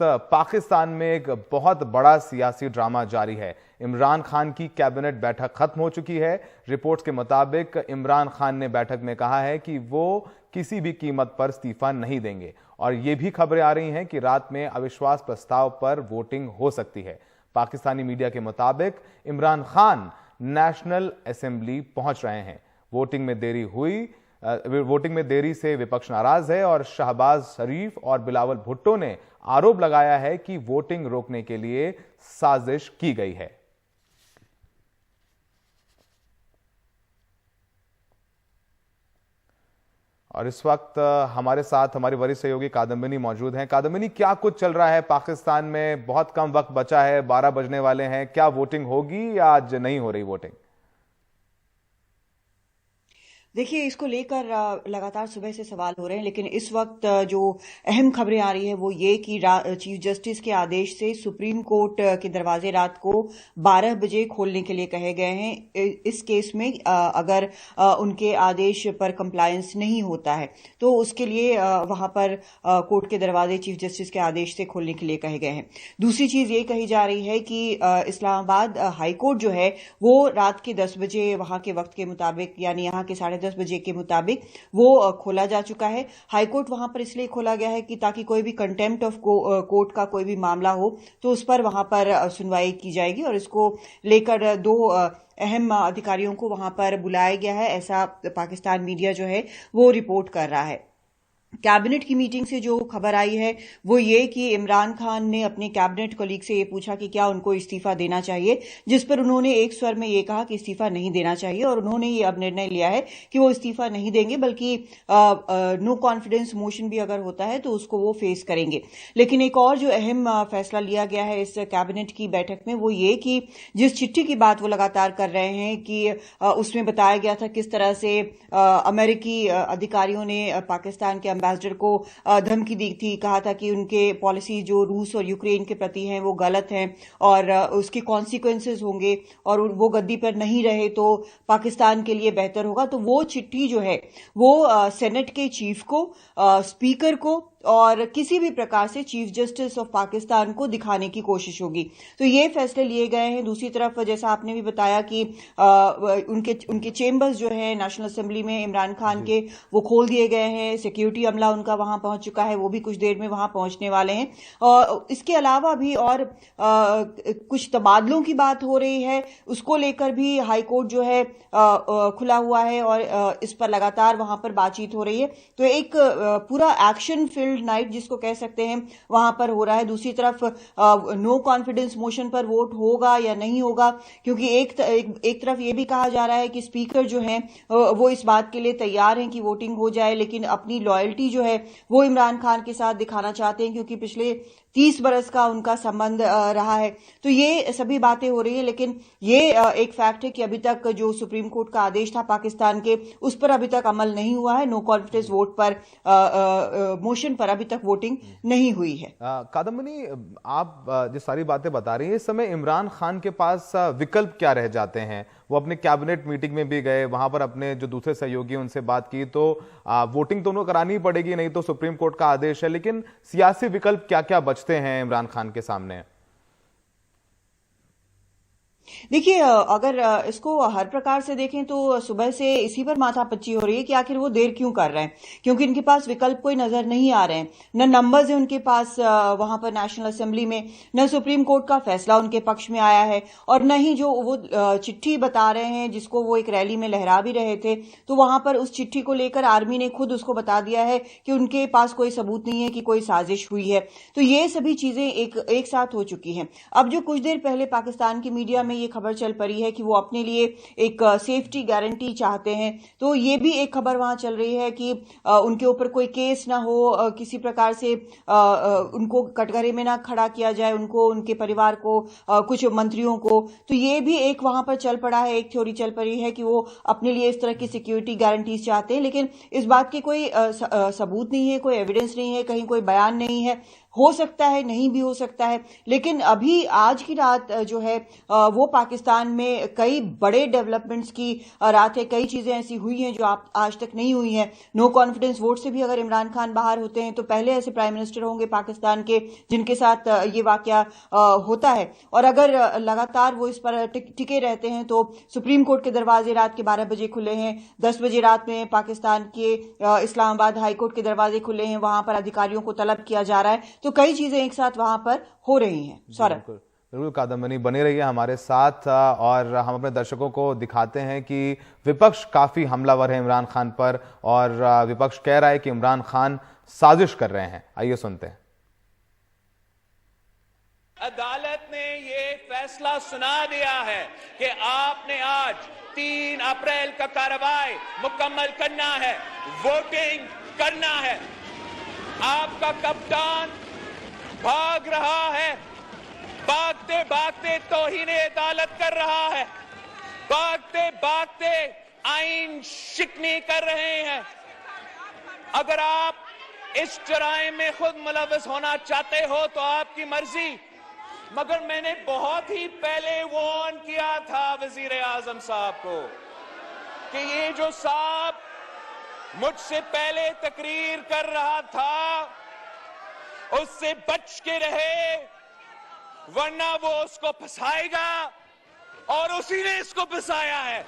पाकिस्तान में एक बहुत बड़ा सियासी ड्रामा जारी है। इमरान खान की कैबिनेट बैठक खत्म हो चुकी है। रिपोर्ट्स के मुताबिक इमरान खान ने बैठक में कहा है कि वो किसी भी कीमत पर इस्तीफा नहीं देंगे और ये भी खबरें आ रही हैं कि रात में अविश्वास प्रस्ताव पर वोटिंग हो सकती है। पाकिस्तानी मीडिया के मुताबिक इमरान खान नेशनल असेंबली पहुंच रहे हैं। वोटिंग में देरी से विपक्ष नाराज है और शहबाज शरीफ और बिलावल भुट्टो ने आरोप लगाया है कि वोटिंग रोकने के लिए साजिश की गई है। और इस वक्त हमारे साथ हमारे वरिष्ठ सहयोगी कादम्बिनी मौजूद हैं। कादम्बिनी, क्या कुछ चल रहा है पाकिस्तान में? बहुत कम वक्त बचा है, 12 बजने वाले हैं। क्या वोटिंग होगी या आज नहीं हो रही वोटिंग? देखिए, इसको लेकर लगातार सुबह से सवाल हो रहे हैं, लेकिन इस वक्त जो अहम खबरें आ रही है वो ये कि चीफ जस्टिस के आदेश से सुप्रीम कोर्ट के दरवाजे रात को 12 बजे खोलने के लिए कहे गए हैं। इस केस में अगर उनके आदेश पर कंप्लायंस नहीं होता है तो उसके लिए वहां पर कोर्ट के दरवाजे चीफ जस्टिस के आदेश से खोलने के लिए कहे गए हैं। दूसरी चीज ये कही जा रही है कि इस्लामाबाद हाई कोर्ट जो है वो रात के 10 बजे वहां के वक्त के मुताबिक, यानी यहाँ के 10:30 बजे के मुताबिक वो खोला जा चुका है। हाईकोर्ट वहां पर इसलिए खोला गया है कि ताकि कोई भी कंटेम्प्ट ऑफ कोर्ट का कोई भी मामला हो तो उस पर वहां पर सुनवाई की जाएगी और इसको लेकर 2 अहम अधिकारियों को वहां पर बुलाया गया है, ऐसा पाकिस्तान मीडिया जो है वो रिपोर्ट कर रहा है। कैबिनेट की मीटिंग से जो खबर आई है वो ये कि इमरान खान ने अपने कैबिनेट कोलीग से ये पूछा कि क्या उनको इस्तीफा देना चाहिए, जिस पर उन्होंने एक स्वर में ये कहा कि इस्तीफा नहीं देना चाहिए और उन्होंने ये अब निर्णय लिया है कि वो इस्तीफा नहीं देंगे, बल्कि नो कॉन्फिडेंस मोशन भी अगर होता है तो उसको वो फेस करेंगे। लेकिन एक और जो अहम फैसला लिया गया है इस कैबिनेट की बैठक में वो ये कि जिस चिट्ठी की बात वो लगातार कर रहे हैं कि उसमें बताया गया था किस तरह से अमेरिकी अधिकारियों ने पाकिस्तान के एम्बेसडर को धमकी दी थी, कहा था कि उनके पॉलिसी जो रूस और यूक्रेन के प्रति हैं वो गलत हैं और उसके कॉन्सिक्वेंसेस होंगे और वो गद्दी पर नहीं रहे तो पाकिस्तान के लिए बेहतर होगा। तो वो चिट्ठी जो है वो सेनेट के चीफ को, स्पीकर को और किसी भी प्रकार से चीफ जस्टिस ऑफ पाकिस्तान को दिखाने की कोशिश होगी। तो ये फैसले लिए गए हैं। दूसरी तरफ जैसा आपने भी बताया कि उनके चेंबर्स जो है नेशनल असेंबली में इमरान खान के वो खोल दिए गए हैं। सिक्योरिटी अमला उनका वहां पहुंच चुका है, वो भी कुछ देर में वहां पहुंचने वाले हैं। और इसके अलावा भी और कुछ तबादलों की बात हो रही है, उसको लेकर भी हाई कोर्ट जो है खुला हुआ है और इस पर लगातार वहां पर बातचीत हो रही है। तो एक पूरा एक्शन फील्ड नाइट जिसको कह सकते हैं वहां पर हो रहा है। दूसरी तरफ नो कॉन्फिडेंस मोशन पर वोट होगा या नहीं होगा, क्योंकि एक तरफ ये भी कहा जा रहा है कि स्पीकर जो हैं वो इस बात के लिए तैयार हैं कि वोटिंग हो जाए, लेकिन अपनी लॉयल्टी जो है वो इमरान खान के साथ दिखाना चाहते हैं क्योंकि पिछले 30 बरस का उनका संबंध रहा है। तो ये सभी बातें हो रही है, लेकिन ये एक फैक्ट है कि अभी तक जो सुप्रीम कोर्ट का आदेश था पाकिस्तान के, उस पर अभी तक अमल नहीं हुआ है। नो कॉन्फिडेंस वोट पर मोशन पर अभी तक वोटिंग नहीं हुई है। कादम्बिनी, आप जिस सारी बातें बता रही हैं, इस समय इमरान खान के पास विकल्प क्या रह जाते हैं? वो अपने कैबिनेट मीटिंग में भी गए, वहां पर अपने जो दूसरे सहयोगी उनसे बात की, तो वोटिंग तो उनको करानी पड़ेगी, नहीं तो सुप्रीम कोर्ट का आदेश है, लेकिन सियासी विकल्प क्या क्या बचते हैं इमरान खान के सामने? देखिए, अगर इसको हर प्रकार से देखें तो सुबह से इसी पर माथापच्ची हो रही है कि आखिर वो देर क्यों कर रहे हैं, क्योंकि इनके पास विकल्प कोई नजर नहीं आ रहे हैं। न नंबर्स है उनके पास वहां पर नेशनल असेंबली में, न सुप्रीम कोर्ट का फैसला उनके पक्ष में आया है और न ही जो वो चिट्ठी बता रहे हैं जिसको वो एक रैली में लहरा भी रहे थे, तो वहां पर उस चिट्ठी को लेकर आर्मी ने खुद उसको बता दिया है कि उनके पास कोई सबूत नहीं है कि कोई साजिश हुई है। तो ये सभी चीजें एक साथ हो चुकी हैं। अब जो कुछ देर पहले पाकिस्तान की मीडिया में ये खबर चल पड़ी है कि वो अपने लिए एक सेफ्टी गारंटी चाहते हैं, तो ये भी एक खबर वहां चल रही है कि उनके ऊपर कोई केस ना हो, किसी प्रकार से उनको कटघरे में ना खड़ा किया जाए, उनको, उनके परिवार को, कुछ मंत्रियों को। तो ये भी एक वहां पर चल पड़ा है, एक थ्योरी चल पड़ी है कि वो अपने लिए इस तरह की सिक्योरिटी गारंटीज चाहते हैं, लेकिन इस बात की कोई सबूत नहीं है, कोई एविडेंस नहीं है, कहीं कोई बयान नहीं है। हो सकता है, नहीं भी हो सकता है, लेकिन अभी आज की रात जो है वो पाकिस्तान में कई बड़े डेवलपमेंट्स की रात है। कई चीजें ऐसी हुई हैं जो आज तक नहीं हुई हैं। नो कॉन्फिडेंस वोट से भी अगर इमरान खान बाहर होते हैं तो पहले ऐसे प्राइम मिनिस्टर होंगे पाकिस्तान के जिनके साथ ये वाकया होता है। और अगर लगातार वो इस पर टिके रहते हैं तो सुप्रीम कोर्ट के दरवाजे रात के 12 बजे खुले हैं। 10 बजे रात में पाकिस्तान के इस्लामाबाद हाई कोर्ट के दरवाजे खुले हैं, वहां पर अधिकारियों को तलब किया जा रहा है। तो कई चीजें एक साथ वहां पर हो रही हैं। सौरभ, बिल्कुल कादम्बनी बनी रही है हमारे साथ और हम अपने दर्शकों को दिखाते हैं कि विपक्ष काफी हमलावर है इमरान खान पर और विपक्ष कह रहा है कि इमरान खान साजिश कर रहे हैं। आइए सुनते हैं। अदालत ने ये फैसला सुना दिया है कि आपने आज 3 अप्रैल का कार्रवाई मुकम्मल करना है, वोटिंग करना है। आपका कप्तान भाग रहा है, भागते भागते तौहीन अदालत कर रहा है, भागते भागते आईन शिकनी कर रहे हैं। अगर आप इस जराइम में खुद मुलव्वस होना चाहते हो तो आपकी मर्जी, मगर मैंने बहुत ही पहले वार्न किया था वजीर आजम साहब को कि ये जो साहब मुझसे पहले तकरीर कर रहा था उससे बच के रहे, वरना वो उसको फंसाएगा और उसी ने इसको फंसाया है।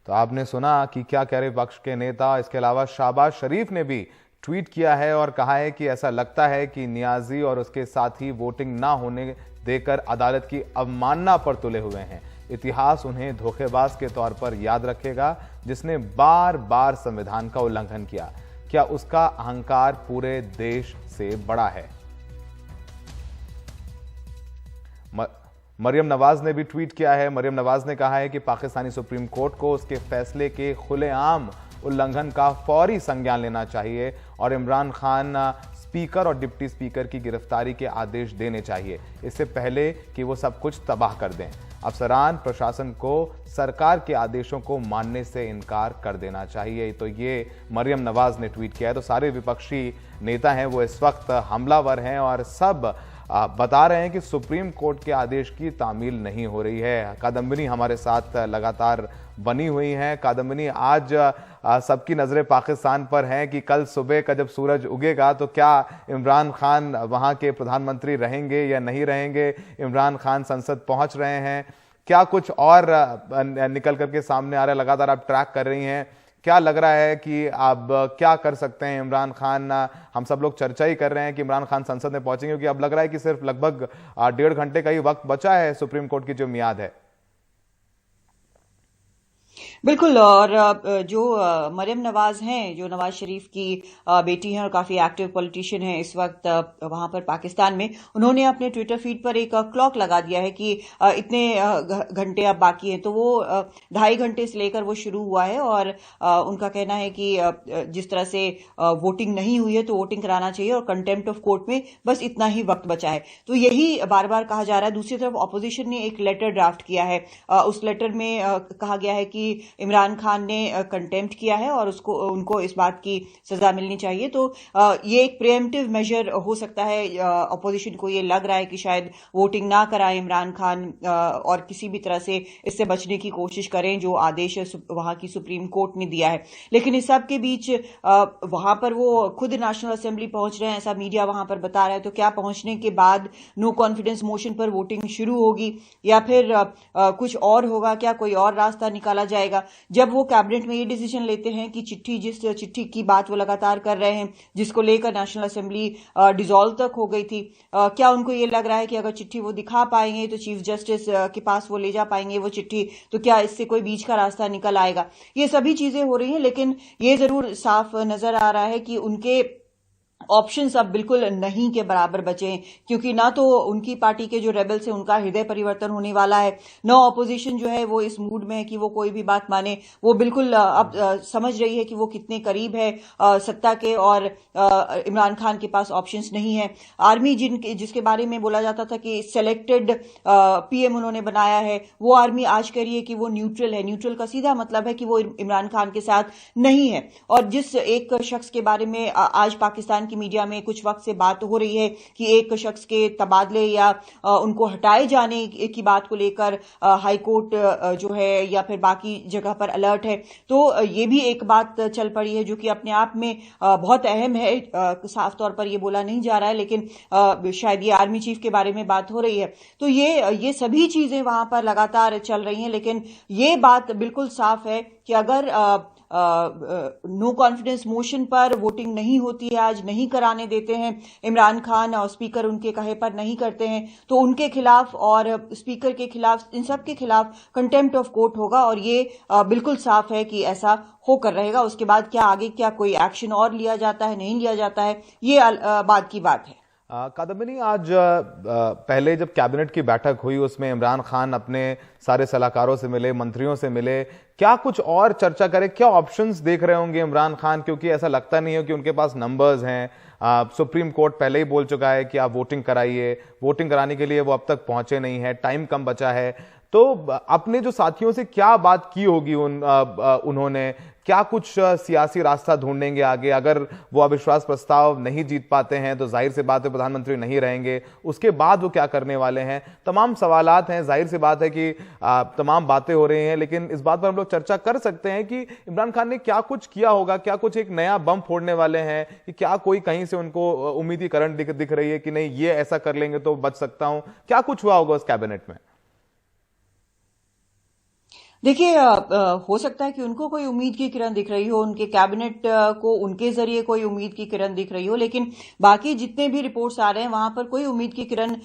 तो आपने सुना कि क्या कह रहे विपक्ष के नेता। इसके अलावा शहबाज शरीफ ने भी ट्वीट किया है और कहा है कि ऐसा लगता है कि नियाजी और उसके साथी वोटिंग ना होने देकर अदालत की अवमानना पर तुले हुए हैं। इतिहास उन्हें धोखेबाज के तौर पर याद रखेगा जिसने बार बार संविधान का उल्लंघन किया। क्या उसका अहंकार पूरे देश से बड़ा है? मरियम नवाज ने भी ट्वीट किया है। मरियम नवाज ने कहा है कि पाकिस्तानी सुप्रीम कोर्ट को उसके फैसले के खुलेआम उल्लंघन का फौरी संज्ञान लेना चाहिए और इमरान खान स्पीकर और डिप्टी स्पीकर की गिरफ्तारी के आदेश देने चाहिए, इससे पहले कि वो सब कुछ तबाह कर दें। अफसरान प्रशासन को सरकार के आदेशों को मानने से इनकार कर देना चाहिए। तो ये मरियम नवाज ने ट्वीट किया है। तो सारे विपक्षी नेता हैं वो इस वक्त हमलावर हैं और सब बता रहे हैं कि सुप्रीम कोर्ट के आदेश की तामील नहीं हो रही है। कादम्बिनी हमारे साथ लगातार बनी हुई हैं। कादम्बिनी, आज सबकी नजरें पाकिस्तान पर हैं कि कल सुबह का जब सूरज उगेगा तो क्या इमरान खान वहां के प्रधानमंत्री रहेंगे या नहीं रहेंगे। इमरान खान संसद पहुंच रहे हैं, क्या कुछ और निकल करके सामने आ रहा है? लगातार आप ट्रैक कर रही हैं, क्या लग रहा है कि अब क्या कर सकते हैं इमरान खान? हम सब लोग चर्चा ही कर रहे हैं कि इमरान खान संसद में पहुंचेंगे, क्योंकि अब लग रहा है कि सिर्फ लगभग 1.5 घंटे का ही वक्त बचा है सुप्रीम कोर्ट की जो मियाद है। बिल्कुल। और जो मरियम नवाज हैं, जो नवाज शरीफ की बेटी हैं और काफी एक्टिव पॉलिटिशियन हैं इस वक्त वहां पर पाकिस्तान में, उन्होंने अपने ट्विटर फीड पर एक क्लॉक लगा दिया है कि इतने घंटे अब बाकी हैं। तो वो 2.5 घंटे से लेकर वो शुरू हुआ है और उनका कहना है कि जिस तरह से वोटिंग नहीं हुई है तो वोटिंग कराना चाहिए और कंटेम्प्ट ऑफ कोर्ट में बस इतना ही वक्त बचा है। तो यही बार बार कहा जा रहा है। दूसरी तरफ ऑपोजिशन ने एक लेटर ड्राफ्ट किया है। उस लेटर में कहा गया है कि इमरान खान ने कंटेम्प्ट किया है और उनको इस बात की सजा मिलनी चाहिए। तो ये एक प्रिएम्प्टिव मेजर हो सकता है। अपोजिशन को ये लग रहा है कि शायद वोटिंग ना कराए इमरान खान और किसी भी तरह से इससे बचने की कोशिश करें जो आदेश वहां की सुप्रीम कोर्ट ने दिया है। लेकिन इस सब के बीच वहां पर वो खुद नेशनल असेंबली पहुंच रहे हैं, ऐसा मीडिया वहां पर बता रहा है। तो क्या पहुंचने के बाद नो कॉन्फिडेंस मोशन पर वोटिंग शुरू होगी या फिर कुछ और होगा? क्या कोई और रास्ता निकाला जाएगा? जब वो कैबिनेट में ये डिसीजन लेते हैं कि जिस चिट्ठी की बात वो लगातार कर रहे हैं, जिसको लेकर नेशनल असेंबली डिसॉल्व तक हो गई थी, क्या उनको ये लग रहा है कि अगर चिट्ठी वो दिखा पाएंगे तो चीफ जस्टिस के पास वो ले जा पाएंगे वो चिट्ठी, तो क्या इससे कोई बीच का रास्ता निकल आएगा? ये सभी चीजें हो रही हैं, लेकिन ये जरूर साफ नजर आ रहा है कि उनके ऑप्शंस अब बिल्कुल नहीं के बराबर बचे हैं, क्योंकि ना तो उनकी पार्टी के जो रेबल्स हैं उनका हृदय परिवर्तन होने वाला है, ना ऑपोजिशन जो है वो इस मूड में है कि वो कोई भी बात माने। वो बिल्कुल अब समझ रही है कि वो कितने करीब है सत्ता के और इमरान खान के पास ऑप्शंस नहीं है। आर्मी जिसके बारे में बोला जाता था कि सिलेक्टेड पीएम उन्होंने बनाया है, वो आर्मी आज कह रही है कि वो न्यूट्रल है। न्यूट्रल का सीधा मतलब है कि वो इमरान खान के साथ नहीं है। और जिस एक शख्स के बारे में आज पाकिस्तान हालांकि मीडिया में कुछ वक्त से बात हो रही है कि एक शख्स के तबादले या उनको हटाए जाने की बात को लेकर हाईकोर्ट जो है या फिर बाकी जगह पर अलर्ट है। तो ये भी एक बात चल पड़ी है जो कि अपने आप में बहुत अहम है। साफ तौर पर ये बोला नहीं जा रहा है, लेकिन शायद ये आर्मी चीफ के बारे में बात हो रही है। तो ये सभी चीजें वहां पर लगातार चल रही हैं, लेकिन ये बात बिल्कुल साफ है कि अगर नो कॉन्फिडेंस मोशन पर वोटिंग नहीं होती है, आज नहीं कराने देते हैं इमरान खान और स्पीकर उनके कहे पर नहीं करते हैं, तो उनके खिलाफ और स्पीकर के खिलाफ, इन सब के खिलाफ कंटेम्प्ट ऑफ कोर्ट होगा। और ये बिल्कुल साफ है कि ऐसा होकर रहेगा। उसके बाद क्या आगे क्या कोई एक्शन और लिया जाता है, नहीं लिया जाता है, ये बाद की बात है। कादम्बिनी, आज पहले जब कैबिनेट की बैठक हुई उसमें इमरान खान अपने सारे सलाहकारों से मिले, मंत्रियों से मिले, क्या कुछ और चर्चा करें? क्या ऑप्शंस देख रहे होंगे इमरान खान? क्योंकि ऐसा लगता नहीं है कि उनके पास नंबर्स हैं। सुप्रीम कोर्ट पहले ही बोल चुका है कि आप वोटिंग कराइए, वोटिंग कराने के लिए वो अब तक पहुंचे नहीं है, टाइम कम बचा है। तो अपने जो साथियों से क्या बात की होगी उन्होंने? क्या कुछ सियासी रास्ता ढूंढेंगे आगे? अगर वो अविश्वास प्रस्ताव नहीं जीत पाते हैं तो जाहिर सी बात है प्रधानमंत्री नहीं रहेंगे, उसके बाद वो क्या करने वाले हैं? तमाम सवालात हैं। जाहिर सी बात है कि तमाम बातें हो रही हैं, लेकिन इस बात पर हम लोग चर्चा कर सकते हैं कि इमरान खान ने क्या कुछ किया होगा, क्या कुछ एक नया बम फोड़ने वाले हैं, कि क्या कोई कहीं से उनको उम्मीद की करंट दिख रही है कि नहीं ये ऐसा कर लेंगे तो बच सकता हूं? क्या कुछ हुआ होगा उस कैबिनेट में? देखिए, हो सकता है कि उनको कोई उम्मीद की किरण दिख रही हो, उनके कैबिनेट को उनके जरिए कोई उम्मीद की किरण दिख रही हो, लेकिन बाकी जितने भी रिपोर्ट्स आ रहे हैं वहां पर कोई उम्मीद की किरण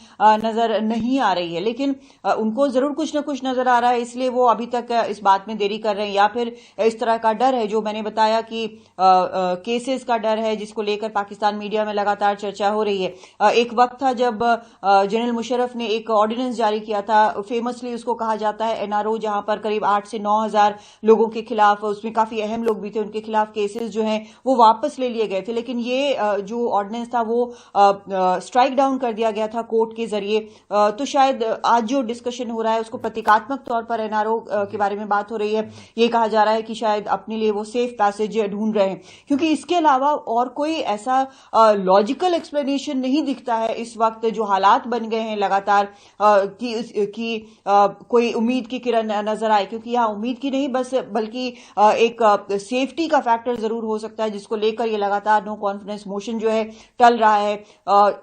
नजर नहीं आ रही है। लेकिन उनको जरूर कुछ ना कुछ नजर आ रहा है, इसलिए वो अभी तक इस बात में देरी कर रहे हैं, या फिर इस तरह का डर है जो मैंने बताया कि केसेस का डर है, जिसको लेकर पाकिस्तान मीडिया में लगातार चर्चा हो रही है। एक वक्त था जब जनरल मुशर्रफ ने एक ऑर्डिनेंस जारी किया था, फेमसली उसको कहा जाता है एनआरओ, जहां पर करीब 8 से 9 हजार लोगों के खिलाफ, उसमें काफी अहम लोग भी थे, उनके खिलाफ केसेस जो हैं वो वापस ले लिए गए थे। लेकिन ये जो ऑर्डिनेंस था वो स्ट्राइक डाउन कर दिया गया था कोर्ट के जरिए। तो शायद आज जो डिस्कशन हो रहा है उसको प्रतीकात्मक तौर पर एनआरओ के बारे में बात हो रही है। ये कहा जा रहा है कि शायद अपने लिए वो सेफ पैसेज ढूंढ रहे हैं, क्योंकि इसके अलावा और कोई ऐसा लॉजिकल एक्सप्लेनेशन नहीं दिखता है इस वक्त जो हालात बन गए हैं लगातार, कि कोई उम्मीद की किरण नजर आए। क्योंकि यहाँ उम्मीद की नहीं बल्कि एक सेफ्टी का फैक्टर जरूर हो सकता है, जिसको लेकर ये लगातार नो कॉन्फिडेंस मोशन जो है टल रहा है।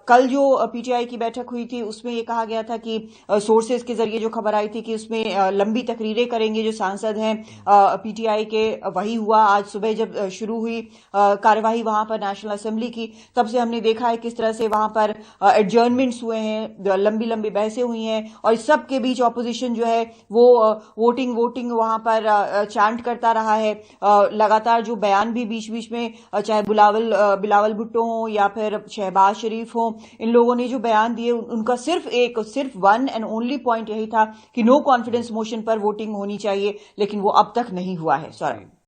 कल जो पीटीआई की बैठक हुई थी उसमें ये कहा गया था कि सोर्सेज के जरिए जो खबर आई थी कि उसमें लंबी तकरीरें करेंगे जो सांसद हैं पीटीआई के, वही हुआ। आज सुबह जब शुरू हुई कार्यवाही वहां पर नेशनल असेंबली की, तब से हमने देखा है किस तरह से वहां पर एडजर्नमेंट्स हुए हैं, लंबी लंबी बहसें हुई हैं, और इस सब के बीच ऑपोजिशन जो है वो वोटिंग वहां पर चैंट करता रहा है। लगातार जो बयान भी बीच बीच में, चाहे बिलावल भुट्टो हो या फिर शहबाज शरीफ हो, इन लोगों ने जो बयान दिए उनका सिर्फ वन एंड ओनली पॉइंट यही था कि नो कॉन्फिडेंस मोशन पर वोटिंग होनी चाहिए, लेकिन वो अब तक नहीं हुआ है। सॉरी।